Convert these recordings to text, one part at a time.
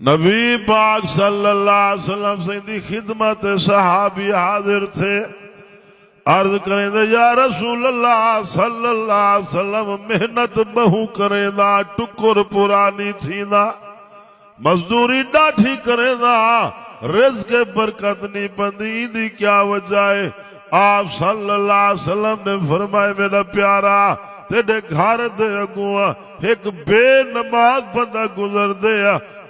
नबी पाक सल्लल्लाहु अलैहि वसल्लम से खिदमत सहाबी हाजिर थे। अर्ज करें या रसूल अल्लाह सल्लल्लाहु अलैहि वसल्लम मेहनत बहु करेंदा टुकुर पुरानी थींदा मजदूरी डाठी करेंदा रिज़्क़ के बरकत नहीं पंदी दी क्या वजह है। आप सल्लल्लाहु अलैहि वसल्लम ने फरमाया मेरा प्यारा तेरे घर दे अगुआ एक बेनमाज बंदा गुजर दे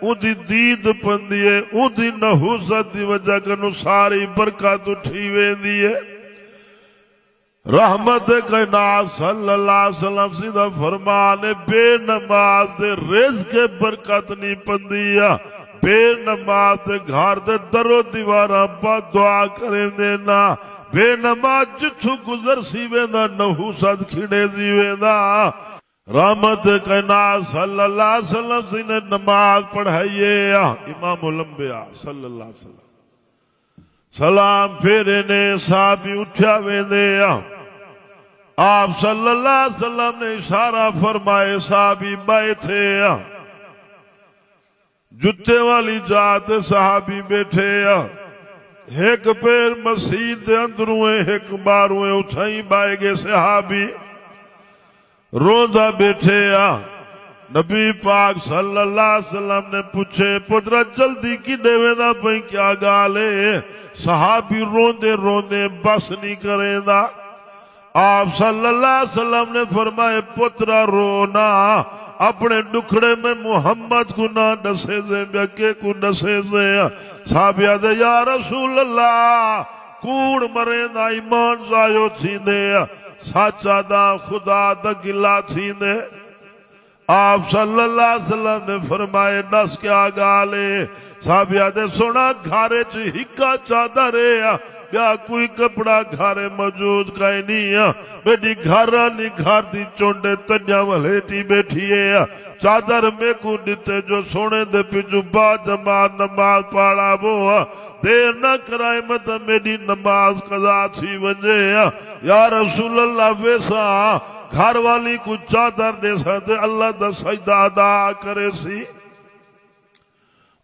उदी दीद पंदी है उदी नहुसत की वजह कनु सारी बरकत उठी वेंदी है। रहमत कायनात सल्लल्लाहु अलैहि वसल्लम सीधा फरमान है बेनमाज दे रिज़्क़ के बरकत नहीं पंदी बेनमाज दे घर दे दरो दीवारा पा दुआ करें देना बेनमाज जिथू गुजर सी वेंदा नहुसत खिड़े सी वेंदा। रहमत कायनात सल्लल्लाहु अलैहि वसल्लम से ने नमाज पढ़ाइए इमामुल अंबिया सल्लल्लाहु अलैहि वसल्लम सलाम फेरे ने साहबी उठा वेंदे आप सल्लल्लाहु अलैहि वसल्लम ने इशारा फरमाए साहबी बैठे जुत्ते वाली जात साहबी बैठे एक पैर मस्जिद के अंदरों एक बारों उठाई बाए गए सहाबी रोंदा बैठे नबी पाक सल्लल्लाहु अलैहि वसल्लम ने पूछे पुत्रा जल्दी की देवेदा पई क्या गाल है। सहाबी रोंदे रोंदे बस नहीं करेंदा। आप सल्लल्लाहु अलैहि वसल्लम ने फरमाए पुत्रा रोना अपने दुखड़े में मोहम्मद को ना दसे से के को दसे से। साबिया दे या रसूल अल्लाह कूड़ मरेंदा ईमान जायो थींदे साचा दा खुदा दा गिला थींदे। आप सल्लल्लाहु अलैहि वसल्लम ने फरमाए दस क्या गाले। साबिया दे सोना घारे च हिक्का चादर है क्या कोई कपड़ा घारे मौजूद कहीं नहीं बेटी घर वाली घर दी चोंडे तन्या वलेटी बैठी है चादर में को दिते जो सोने दे पिछू बा जमात नमाज पढ़ा वो देर न कराए मत मेरी नमाज कजा थी वजे या रसूल अल्लाह वैसा घर वाली को चादर दे सकते अल्लाह दा सजदा अदा करे सी।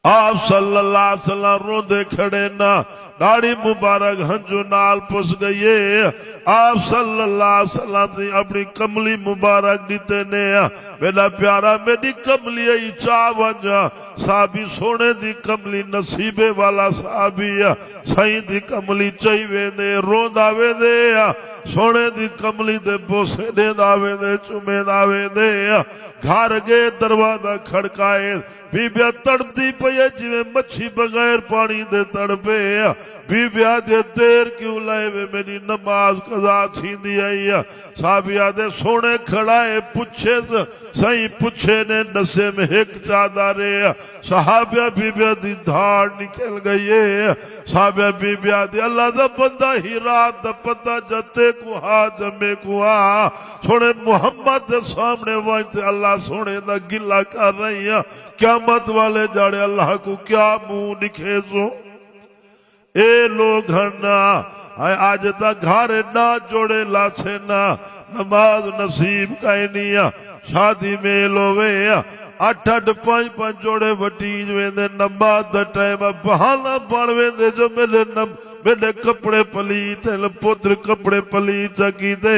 आप सल्लल्लाहु अलैहि वसल्लम रोंदे खड़े ना दाढ़ी मुबारक हंजू नाल पुस गई। आप सल्लल्लाहु अलैहि वसल्लम से अपनी कमली मुबारक दीते ने मेरा प्यारा मेरी कमली आई चा वंजा साबी सोने दी कमली नसीबे वाला साबी सही दी कमली चाही वेंदे रोंदा वेंदे सोने दी कमली दे बोसे देंदा वेंदे चुमेंदा वेंदे। घर गए दरवाजा खड़काए बीबिया तड़पती पई जिवें मच्छी बगैर पानी दे तड़पे बीबिया दे देर क्यों लाए वे मेरी नमाज कजा थींदी आई। साबिया दे सोने खड़ाए पुछे सही पुछे ने नशे में एक चादरे सहाबिया बीबिया दी धाड़ निकल गई है। साबिया बीबिया दी अल्लाह दा बंदा ही रात दा पता जते को हा जमे को आ सोने मोहम्मद दे सामने वंते अल्लाह सोने दा गिला कर रही है क़यामत वाले जाड़े अल्लाह को क्या मुंह दिखे सो। ए लोग ना आज तक घर ना जोड़े लाछे ना नमाज नसीब कहीं नहीं शादी में लोवे 8-8 5-5 जोड़े वटीज वेंदे नमाज दा टाइम बहाना बन वेंदे जो मेरे कपड़े पलीत पुत्र कपड़े पलीत कीते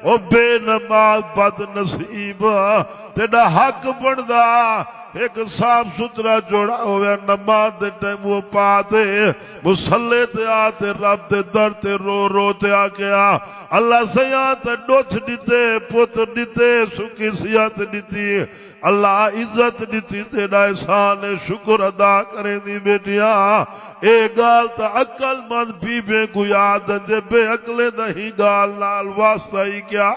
ओ बेनमाज बद नसीब तेरा हक बनदा एक साफ सुथरा जोड़ा होवे नमाज दे टाइम वो पाते मुसल्ले ते आते रब दे दर ते रो रो ते आके अल्लाह सयात डोथ दीते पुत्र दीते सुखी सियात दीती अल्लाह इज्जत दीती तेरा एहसान शुक्र अदा करे दी बेटिया। ए गाल ता अकल मंद बीबे को याद दे बे अकले दा ही गाल नाल वास्ता ही क्या।